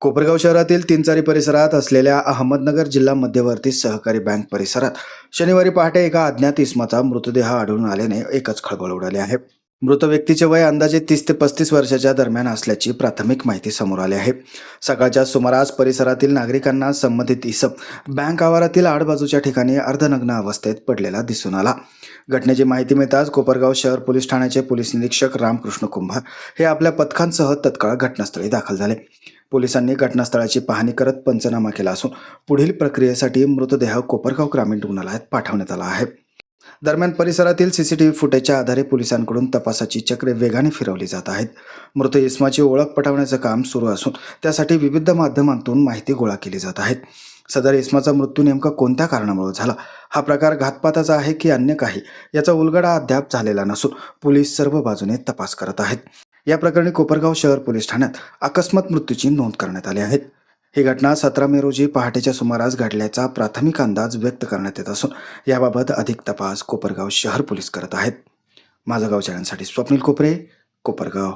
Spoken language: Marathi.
कोपरगाव शहरातील तिनचारी परिसरात असलेल्या अहमदनगर जिल्हा मध्यवर्ती सहकारी बँक परिसरात शनिवारी पहाटे एका अज्ञात इसमाचा मृतदेह आढळून आल्याने एकच खळबळ उडाली आहे. मृत व्यक्तीचे वय अंदाजे 30 ते 35 वर्षाच्या दरम्यान असल्याची प्राथमिक माहिती समोर आली आहे. सकाळच्या सुमारास परिसरातील नागरिकांना संबंधित इसम बँक आवारातील आडबाजूच्या ठिकाणी अर्धनग्न अवस्थेत पडलेला दिसून आला. घटनेची माहिती मिळताच कोपरगाव शहर पोलीस ठाण्याचे पोलीस निरीक्षक रामकृष्ण कुंभार हे आपल्या पथकांसह तत्काळ घटनास्थळी दाखल झाले. पोलिसांनी घटनास्थळाची पाहणी करत पंचनामा केला असून पुढील प्रक्रियेसाठी मृतदेह कोपरगाव ग्रामीण रुग्णालयात पाठवण्यात आला आहे. दरम्यान परिसरातील सीसीटीव्ही फुटेजच्या आधारे पोलिसांकडून तपासाची चक्रे वेगाने फिरवली जात आहेत. मृत इस्माची ओळख पटवण्याचं काम सुरू असून त्यासाठी विविध माध्यमांतून माहिती गोळा केली जात आहे. सदर इस्माचा मृत्यू नेमका कोणत्या कारणामुळे झाला, हा प्रकार घातपाताचा आहे की अन्य काही, याचा उलगडा अद्याप झालेला नसून पोलीस सर्व बाजूने तपास करत आहेत. या प्रकरणी कोपरगाव शहर पोलीस ठाण्यात अकस्मात मृत्यूची नोंद करण्यात आली आहे. ही घटना 17 मे रोजी पहाटेच्या सुमारास घडल्याचा प्राथमिक अंदाज व्यक्त करण्यात येत असून याबाबत अधिक तपास कोपरगाव शहर पोलीस करत आहेत. माझं गाव चॅनलसाठी स्वप्नील कोपरे, कोपरगाव.